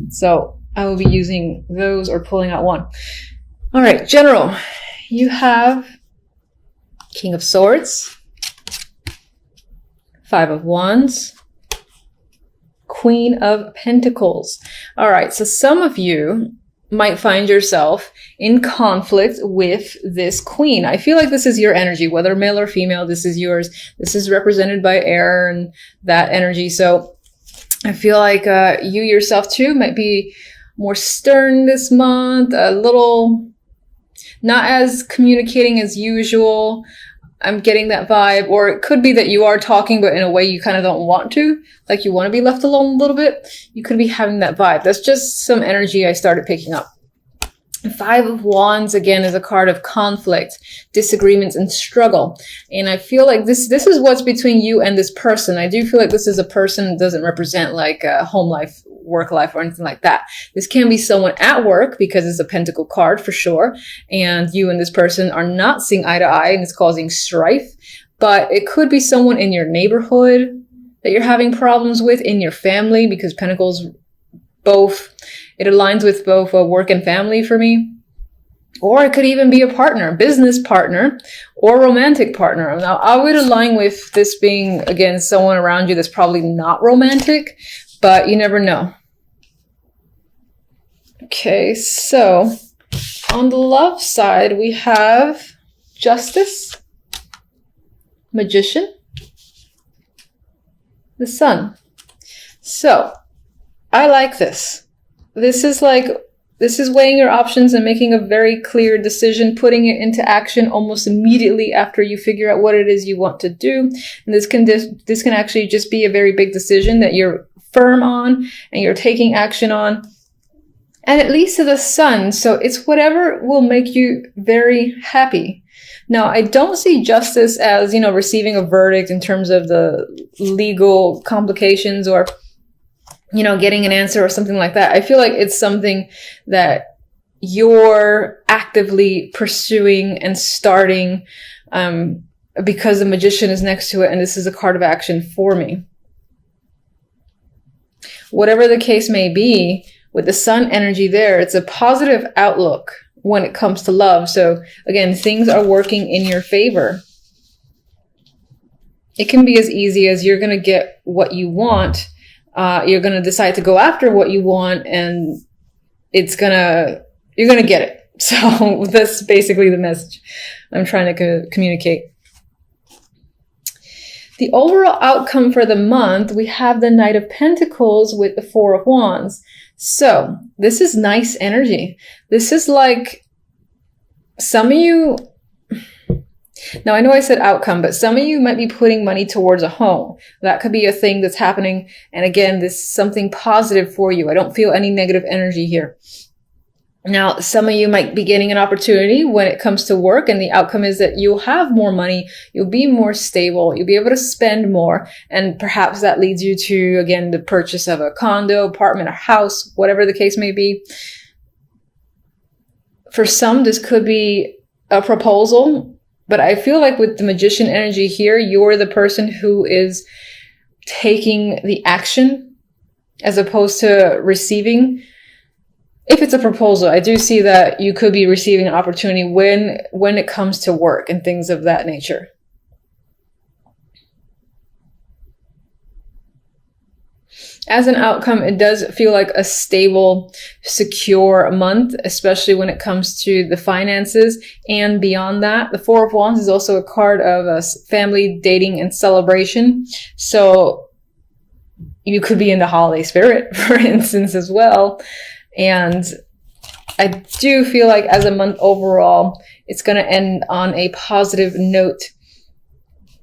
So I will be using those or pulling out one. All right, general, you have King of Swords, Five of Wands, Queen of Pentacles. All right, so some of you might find yourself in conflict with this queen. I feel like this is your energy, whether male or female, this is yours. This is represented by air and that energy. So I feel like you yourself too might be more stern this month, a little not as communicating as usual. I'm getting that vibe. Or it could be that you are talking, but in a way you kind of don't want to. Like you want to be left alone a little bit. You could be having that vibe. That's just some energy I started picking up. Five of Wands, again, is a card of conflict, disagreements, and struggle. And I feel like this is what's between you and this person. I do feel like this is a person that doesn't represent like a home life, work life, or anything like that. This can be someone at work because it's a pentacle card for sure. And you and this person are not seeing eye to eye and it's causing strife. But it could be someone in your neighborhood that you're having problems with, in your family, because pentacles both, it aligns with both work and family for me. Or it could even be a partner, business partner, or romantic partner. Now, I would align with this being, again, someone around you that's probably not romantic, but you never know. Okay, so on the love side, we have Justice, Magician, the Sun. So I like this. This is weighing your options and making a very clear decision, putting it into action almost immediately after you figure out what it is you want to do. And this can actually just be a very big decision that you're firm on and you're taking action on. And it leads to the Sun. So it's whatever will make you very happy. Now, I don't see justice as, receiving a verdict in terms of the legal complications or getting an answer or something like that. I feel like it's something that you're actively pursuing and starting because the Magician is next to it, and this is a card of action for me. Whatever the case may be, with the Sun energy there, it's a positive outlook when it comes to love. So again, things are working in your favor. It can be as easy as you're going to get what you want. You're going to decide to go after what you want, and you're going to get it. So that's basically the message I'm trying to communicate. The overall outcome for the month, we have the Knight of Pentacles with the Four of Wands. So this is nice energy. This is like some of you, now I know I said outcome, but some of you might be putting money towards a home. That could be a thing that's happening. And again, this is something positive for you. I don't feel any negative energy here. Now, some of you might be getting an opportunity when it comes to work, and the outcome is that you'll have more money, you'll be more stable, you'll be able to spend more, and perhaps that leads you to, again, the purchase of a condo, apartment, or house, whatever the case may be. For some, this could be a proposal, but I feel like with the Magician energy here, you're the person who is taking the action as opposed to receiving. If it's a proposal, I do see that you could be receiving an opportunity when it comes to work and things of that nature. As an outcome, it does feel like a stable, secure month, especially when it comes to the finances. And beyond that, the Four of Wands is also a card of family, dating, and celebration. So you could be in the holiday spirit, for instance, as well. And I do feel like as a month overall, it's going to end on a positive note.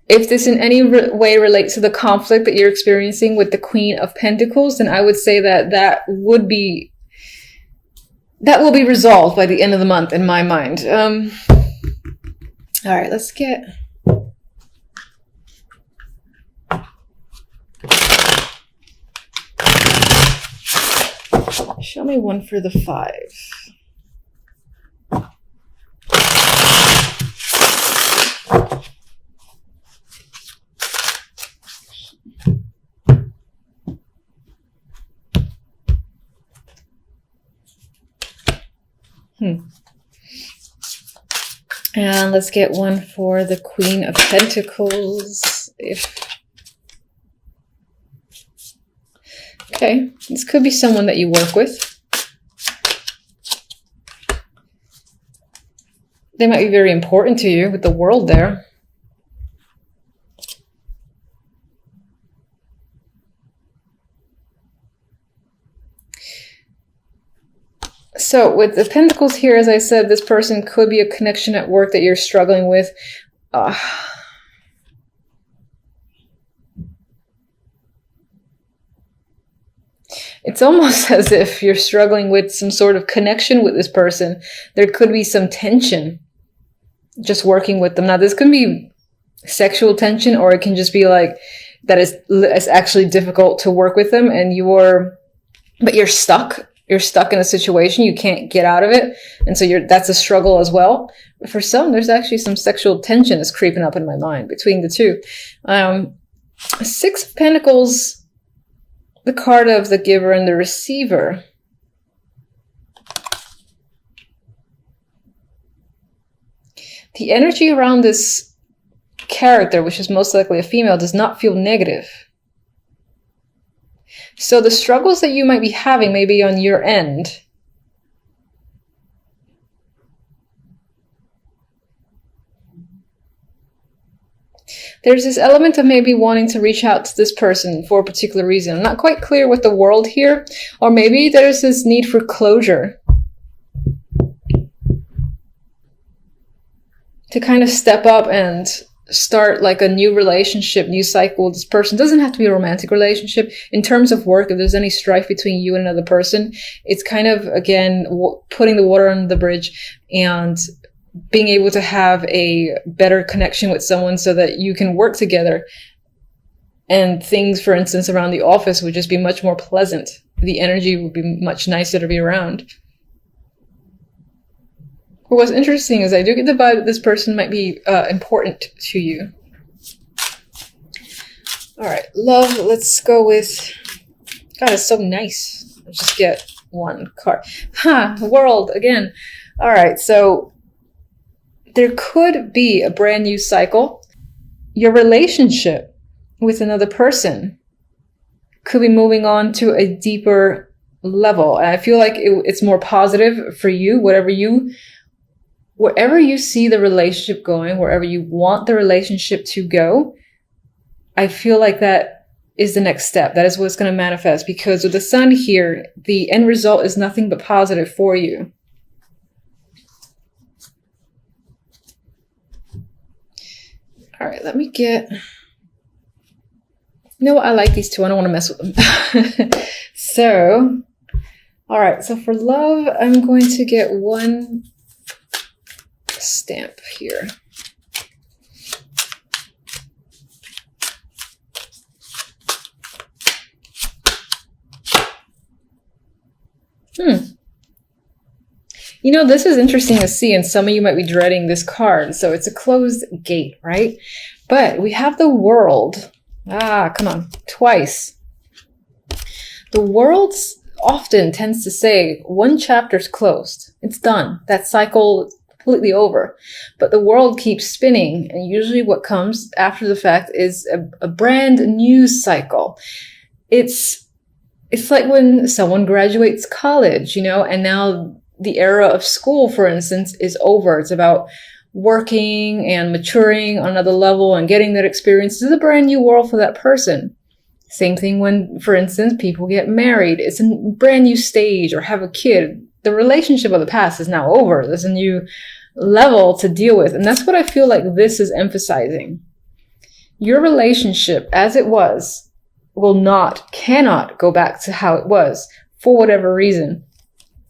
If this in any way relates to the conflict that you're experiencing with the Queen of Pentacles, then I would say that will be resolved by the end of the month in my mind. All right, let's get... Show me one for the 5. And let's get one for the Queen of Pentacles. Okay, this could be someone that you work with. They might be very important to you with the World there. So with the Pentacles here, as I said, this person could be a connection at work that you're struggling with. It's almost as if you're struggling with some sort of connection with this person. There could be some tension just working with them. Now, this could be sexual tension, or it can just be like that it's actually difficult to work with them, and but you're stuck. You're stuck in a situation. You can't get out of it. And so that's a struggle as well. But for some, there's actually some sexual tension is creeping up in my mind between the two. Six of Pentacles, the card of the giver and the receiver. The energy around this character, which is most likely a female, does not feel negative. So the struggles that you might be having may be on your end. There's this element of maybe wanting to reach out to this person for a particular reason. I'm not quite clear with the World here. Or maybe there's this need for closure. To kind of step up and start like a new relationship, new cycle. This person doesn't have to be a romantic relationship. In terms of work, if there's any strife between you and another person, it's kind of, again, putting the water under the bridge and being able to have a better connection with someone so that you can work together. And things, for instance, around the office would just be much more pleasant. The energy would be much nicer to be around. But what's interesting is I do get the vibe that this person might be important to you. All right, love, let's go with... God, it's so nice. Let's just get one card. World, again. All right, so there could be a brand new cycle. Your relationship with another person could be moving on to a deeper level. And I feel like it's more positive for you, wherever you see the relationship going, wherever you want the relationship to go, I feel like that is the next step. That is what's going to manifest, because with the Sun here, the end result is nothing but positive for you. All right, let me get... You know what? I like these two. I don't want to mess with them. So, all right. So for love, I'm going to get one stamp here. You know, this is interesting to see, and some of you might be dreading this card. So it's a closed gate, right? But we have the World. Come on, twice. The World often tends to say one chapter's closed. It's done. That cycle completely over. But the World keeps spinning, and usually what comes after the fact is a brand new cycle. It's like when someone graduates college, you know, and now the era of school, for instance, is over. It's about working and maturing on another level and getting that experience. This is a brand new world for that person. Same thing when, for instance, people get married. It's a brand new stage, or have a kid. The relationship of the past is now over. There's a new level to deal with. And that's what I feel like this is emphasizing. Your relationship as it was cannot go back to how it was for whatever reason.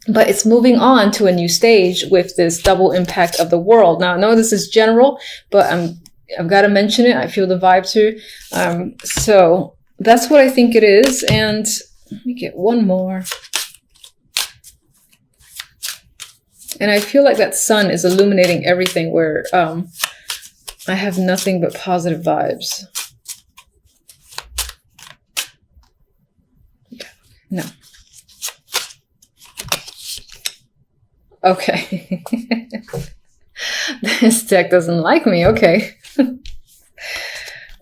But it's moving on to a new stage with this double impact of the World. Now, I know this is general, but I've got to mention it. I feel the vibe too. So that's what I think it is. And let me get one more. And I feel like that Sun is illuminating everything, where I have nothing but positive vibes. No. Okay. This deck doesn't like me. Okay.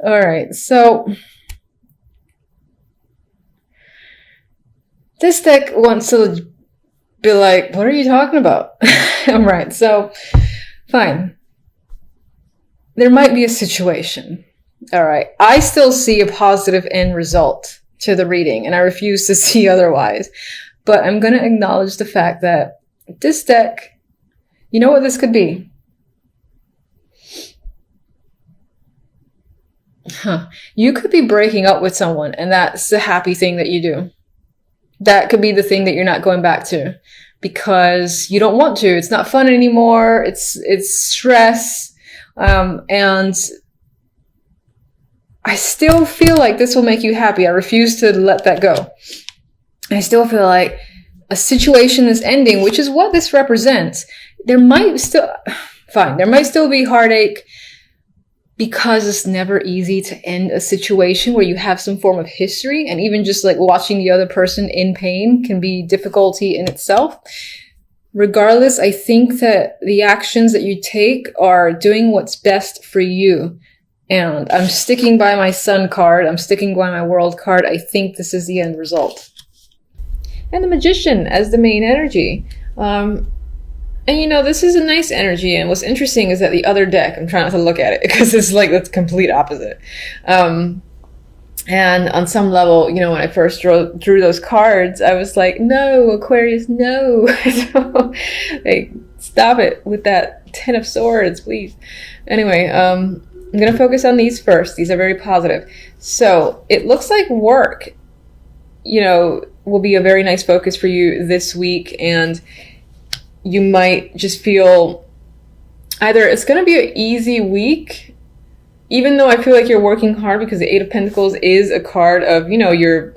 All right. So this deck wants to be like, what are you talking about? All right. So fine. There might be a situation. All right. I still see a positive end result to the reading, and I refuse to see otherwise. But I'm going to acknowledge the fact that this deck, you know what this could be? You could be breaking up with someone, and that's the happy thing that you do. That could be the thing that you're not going back to because you don't want to. It's not fun anymore. It's stress. And I still feel like this will make you happy. I refuse to let that go. I still feel like a situation is ending, which is what this represents. There might still be heartache because it's never easy to end a situation where you have some form of history, and even just like watching the other person in pain can be difficulty in itself. Regardless, I think that the actions that you take are doing what's best for you. And I'm sticking by my Sun card. I'm sticking by my World card. I think this is the end result. And the Magician as the main energy. And you know, this is a nice energy. And what's interesting is that the other deck, I'm trying not to look at it because it's like the complete opposite. And on some level, you know, when I first drew those cards, I was like, no, Aquarius, no. So, like, stop it with that 10 of Swords, please. Anyway, I'm going to focus on these first. These are very positive. So it looks like work, you know, will be a very nice focus for you this week. And you might just feel either it's going to be an easy week, even though I feel like you're working hard, because the Eight of Pentacles is a card of, you know, you're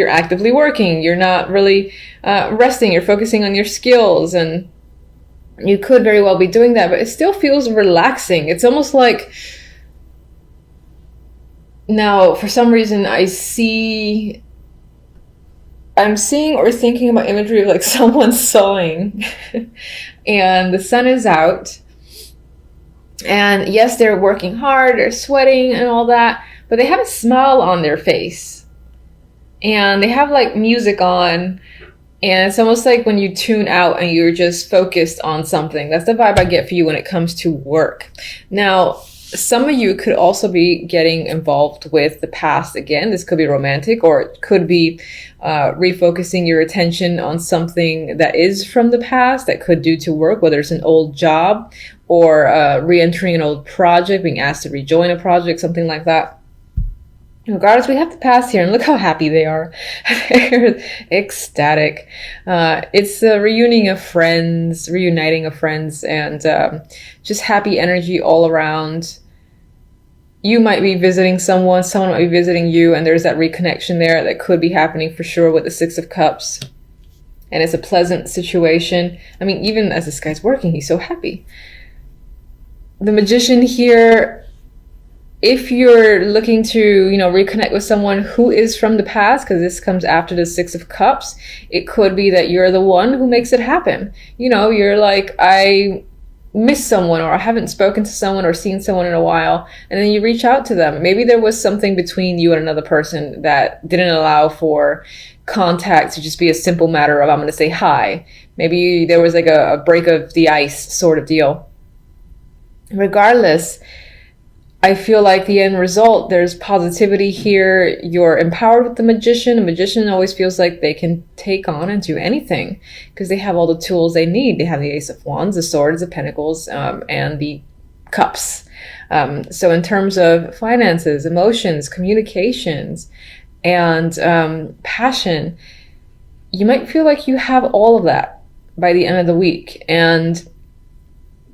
actively working. You're not really resting. You're focusing on your skills, and you could very well be doing that, but it still feels relaxing. It's almost like, now, for some reason, I'm seeing or thinking about imagery of like someone sewing and the sun is out. And yes, they're working hard, they're sweating and all that, but they have a smile on their face. And they have like music on. And it's almost like when you tune out and you're just focused on something. That's the vibe I get for you when it comes to work. Now, some of you could also be getting involved with the past again. This could be romantic, or it could be refocusing your attention on something that is from the past that could do to work, whether it's an old job or re-entering an old project, being asked to rejoin a project, something like that. Regardless, we have the past here, and look how happy they are. They're ecstatic. It's a reuniting of friends, and just happy energy all around. You might be visiting someone might be visiting you, and there's that reconnection there that could be happening for sure with the Six of Cups. And it's a pleasant situation. I mean, even as this guy's working, he's so happy. The Magician here, if you're looking to, you know, reconnect with someone who is from the past, because this comes after the Six of Cups, it could be that you're the one who makes it happen. You know, you're like, I miss someone, or I haven't spoken to someone or seen someone in a while, and then you reach out to them. Maybe there was something between you and another person that didn't allow for contact to just be a simple matter of, I'm going to say hi. Maybe there was like a break of the ice sort of deal. Regardless, I feel like the end result, there's positivity here. You're empowered with the Magician. A Magician always feels like they can take on and do anything because they have all the tools they need. They have the Ace of Wands, the Swords, the Pentacles, and the Cups. So in terms of finances, emotions, communications, and passion, you might feel like you have all of that by the end of the week. And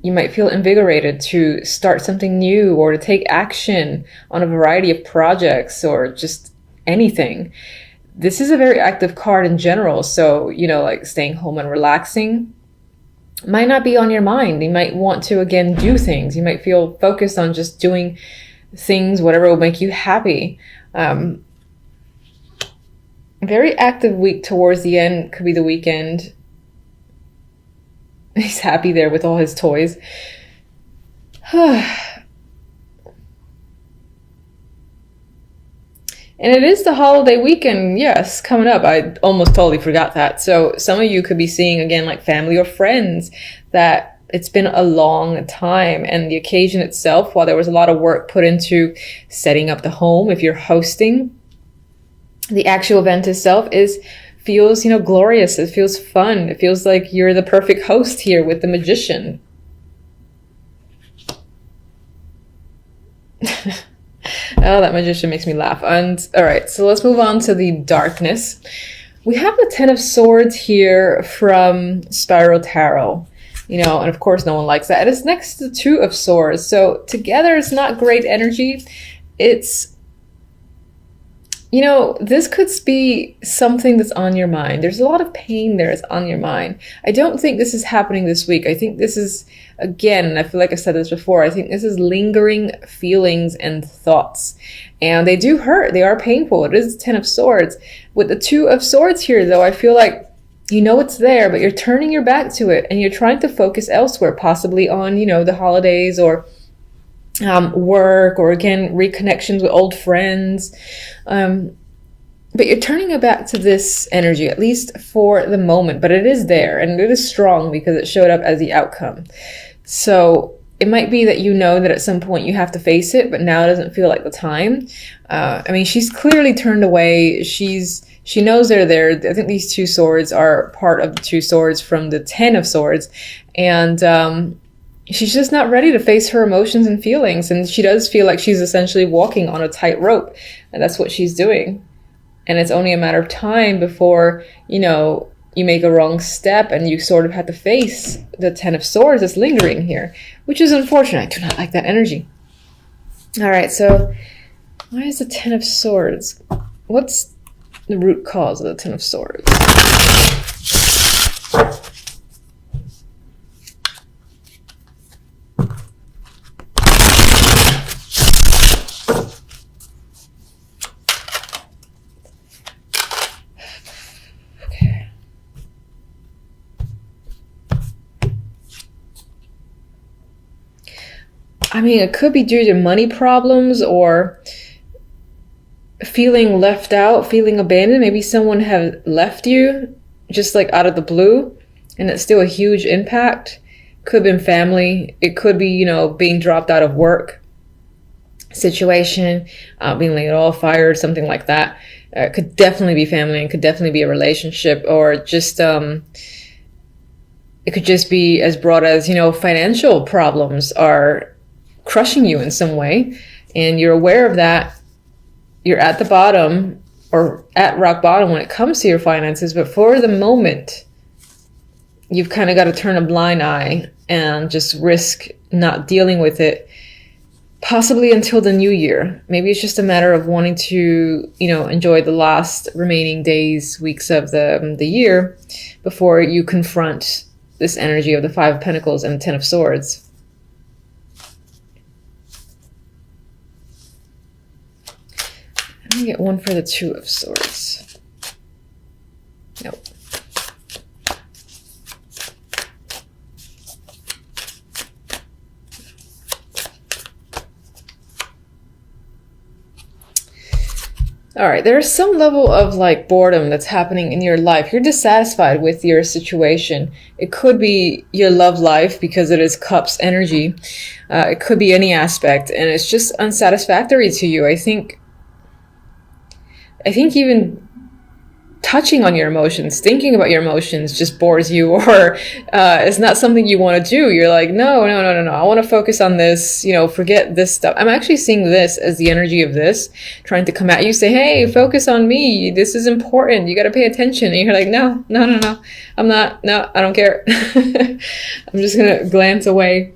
you might feel invigorated to start something new or to take action on a variety of projects or just anything. This is a very active card in general. So, you know, like staying home and relaxing might not be on your mind. You might want to, again, do things. You might feel focused on just doing things, whatever will make you happy. Very active week towards the end. Could be the weekend. He's happy there with all his toys. And it is the holiday weekend, yes, coming up. I almost totally forgot that. So some of you could be seeing, again, like family or friends that it's been a long time. And the occasion itself, while there was a lot of work put into setting up the home, if you're hosting, the actual event itself feels, glorious. It feels fun. It feels like you're the perfect host here with the magician. Oh, that magician makes me laugh. And all right, so let's move on to the darkness. We have the Ten of Swords here from Spiral Tarot, and of course no one likes that. It is next to the Two of Swords. So together it's not great energy. It's, this could be something that's on your mind. There's a lot of pain there that's on your mind. I don't think this is happening this week. I think this is, again, I feel like I said this before, I think this is lingering feelings and thoughts. And they do hurt. They are painful. It is the Ten of Swords. With the Two of Swords here, though, I feel like it's there, but you're turning your back to it and you're trying to focus elsewhere, possibly on, the holidays or work, or again, reconnections with old friends. But you're turning it back to this energy, at least for the moment, but it is there and it is strong because it showed up as the outcome. So it might be that that at some point you have to face it, but now it doesn't feel like the time. She's clearly turned away. She knows they're there. I think these two swords are part of the two swords from the Ten of Swords. And she's just not ready to face her emotions and feelings. And she does feel like she's essentially walking on a tightrope. And that's what she's doing. And it's only a matter of time before, you make a wrong step and you sort of have to face the Ten of Swords that's lingering here, which is unfortunate. I do not like that energy. All right, so why is the Ten of Swords? What's the root cause of the Ten of Swords? It could be due to money problems or feeling left out, feeling abandoned. Maybe someone have left you just like out of the blue, and it's still a huge impact. Could have been family. It could be, being dropped out of work situation, being laid off, fired, something like that. It could definitely be family, and could definitely be a relationship, or just it could just be as broad as, financial problems are crushing you in some way, and you're aware of that. You're at the bottom or at rock bottom when it comes to your finances, but for the moment you've kind of got to turn a blind eye and just risk not dealing with it, possibly until the new year. Maybe it's just a matter of wanting to, enjoy the last remaining days, weeks of the year before you confront this energy of the Five of Pentacles and the Ten of Swords. Let me get one for the Two of Swords. Nope. All right, there's some level of like boredom that's happening in your life. You're dissatisfied with your situation. It could be your love life because it is Cups energy. It could be any aspect, and it's just unsatisfactory to you. I think even touching on your emotions, thinking about your emotions just bores you, or it's not something you want to do. You're like, no. I want to focus on this, forget this stuff. I'm actually seeing this as the energy of this trying to come at you, say, hey, focus on me. This is important. You got to pay attention. And you're like, no. I'm not. No, I don't care. I'm just going to glance away.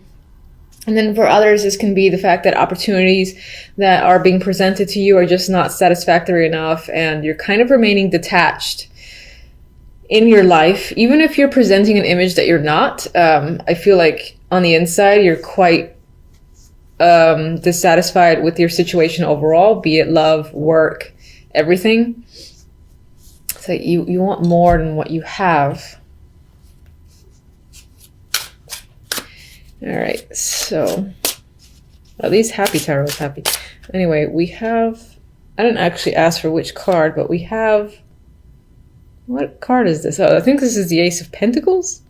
And then for others, this can be the fact that opportunities that are being presented to you are just not satisfactory enough, and you're kind of remaining detached in your life. Even if you're presenting an image that you're not, I feel like on the inside, you're quite dissatisfied with your situation overall, be it love, work, everything. So you want more than what you have. All right, so at least happy tarot is happy. Anyway, we have, I didn't actually ask for which card, but we have, what card is this? Oh, I think this is the Ace of Pentacles.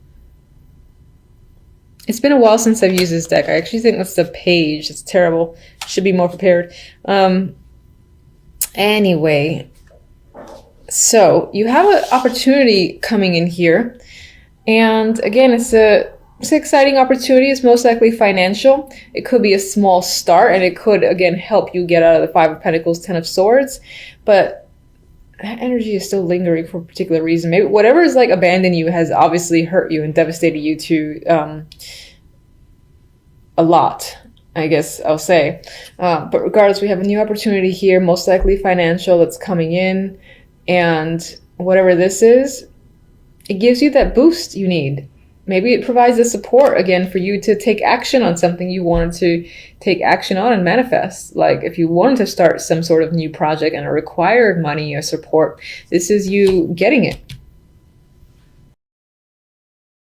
It's been a while since I've used this deck. I actually think that's the page. It's terrible. Should be more prepared. Anyway, so you have an opportunity coming in here. And again, it's an exciting opportunity. It's most likely financial. It could be a small start, and it could, again, help you get out of the Five of Pentacles, Ten of Swords. But that energy is still lingering for a particular reason. Maybe whatever is like abandoned you has obviously hurt you and devastated you to a lot, I guess I'll say. But regardless, we have a new opportunity here, most likely financial, that's coming in. And whatever this is, it gives you that boost you need. Maybe it provides the support again for you to take action on something you wanted to take action on and manifest. Like if you wanted to start some sort of new project and it required money or support, this is you getting it.